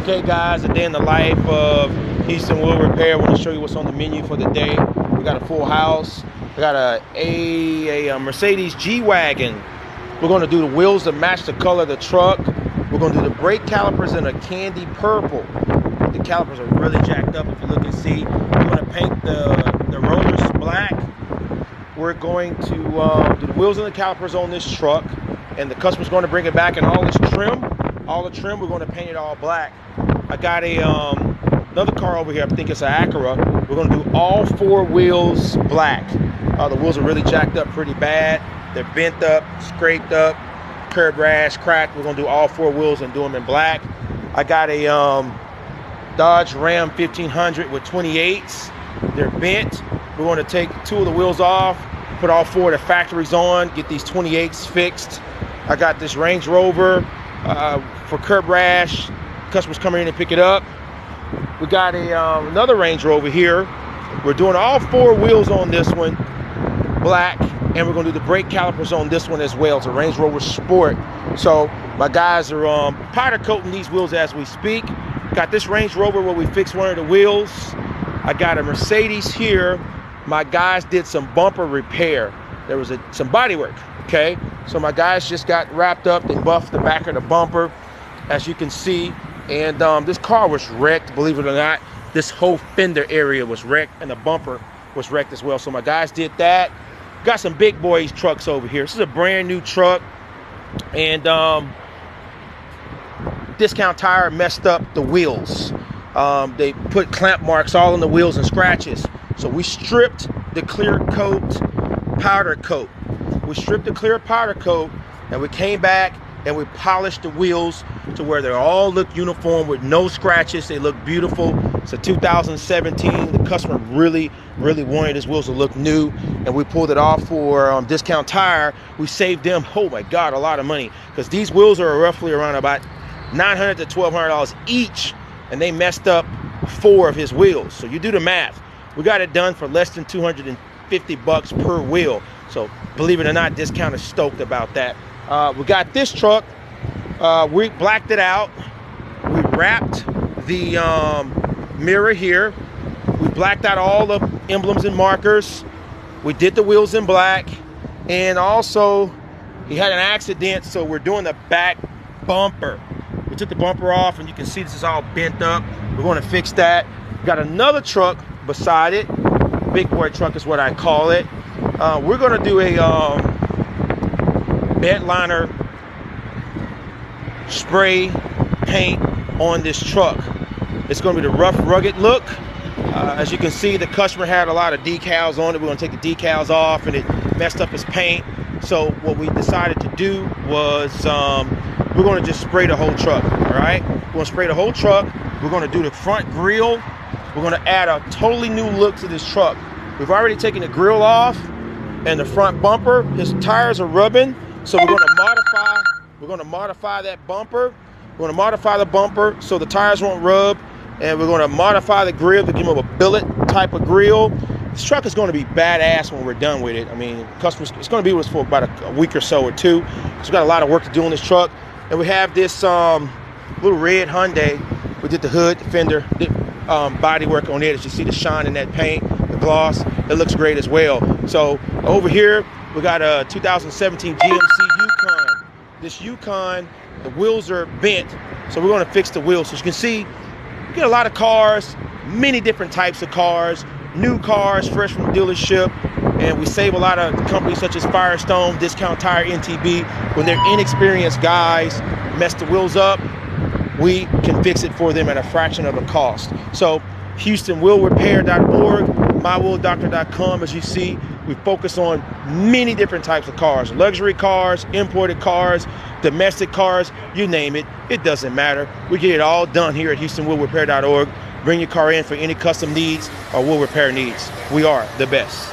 Okay guys, a day in the life of Houston Wheel Repair. I want to show you what's on the menu for the day. We got a full house. We got a Mercedes G-Wagon. We're going to do the wheels to match the color of the truck. We're going to do the brake calipers in a candy purple. The calipers are really jacked up if you look and see. We're going to paint the rollers black. We're going to do the wheels and the calipers on this truck. And the customer's going to bring it back in all its trim. All the trim, we're going to paint it all black. I got another car over here. I think it's an Acura. We're going to do all four wheels black. The wheels are really jacked up pretty bad. They're bent up, scraped up, curb rash, cracked. We're going to do all four wheels and do them in black. I got a Dodge Ram 1500 with 28s. They're bent. We're going to take two of the wheels off, put all four of the factories on, get these 28s fixed. I got this Range Rover for curb rash. Customers coming in and pick it up. We got another Range Rover here. We're doing all four wheels on this one black, and we're going to do the brake calipers on this one as well. It's a Range Rover Sport. So my guys are powder coating these wheels as we speak. Got this Range Rover where we fixed one of the wheels. I got a Mercedes here. My guys did some bumper repair. There was some body work. Okay, so my guys just got wrapped up. They buffed the back of the bumper, as you can see. And this car was wrecked, believe it or not. This whole fender area was wrecked, and the bumper was wrecked as well. So my guys did that. Got some big boys trucks over here. This is a brand new truck, and Discount Tire messed up the wheels. They put clamp marks all on the wheels and scratches. So we stripped the clear coat, powder coat. We stripped the clear powder coat, and we came back and we polished the wheels to where they all look uniform with no scratches. They look beautiful. It's a 2017. The customer really wanted his wheels to look new, and we pulled it off for Discount Tire. We saved them, oh my God, a lot of money, because these wheels are roughly around about $900 to $1,200 each, and they messed up four of his wheels. So you do the math. We got it done for less than $250 per wheel. So believe it or not, Discount is stoked about that. We got this truck. We blacked it out. We wrapped the mirror here. We blacked out all the emblems and markers. We did the wheels in black. And also, he had an accident, so we're doing the back bumper. We took the bumper off, and you can see this is all bent up. We're going to fix that. We got another truck beside it. Big boy truck is what I call it. We're going to do a bed liner spray paint on this truck. It's going to be the rough, rugged look. As you can see, the customer had a lot of decals on it. We're going to take the decals off, and it messed up his paint. So what we decided to do was we're going to just spray the whole truck. All right, we're going to spray the whole truck. We're going to do the front grille. We're going to add a totally new look to this truck. We've already taken the grill off and the front bumper. His tires are rubbing, so we're going to modify that bumper. We're going to modify the bumper so the tires won't rub, and we're going to modify the grill to give him a billet type of grill. This truck is going to be badass when we're done with it. I mean, customers, it's going to be with us for about a week or so or two. So we've got a lot of work to do on this truck. And we have this little red Hyundai. We did the hood, the fender, body work on it. As you see the shine in that paint, the gloss, it looks great as well. So over here, we got a 2017 GMC Yukon. This Yukon, the wheels are bent, so we're going to fix the wheels. So as you can see, we get a lot of cars, many different types of cars, new cars, fresh from the dealership, and we save a lot of companies such as Firestone, Discount Tire, NTB. When they're inexperienced guys mess the wheels up, we can fix it for them at a fraction of the cost. So HoustonWheelRepair.org, mywheeldoctor.com. As you see, we focus on many different types of cars: luxury cars, imported cars, domestic cars, you name it. It doesn't matter. We get it all done here at HoustonWheelRepair.org. Bring your car in for any custom needs or wheel repair needs. We are the best.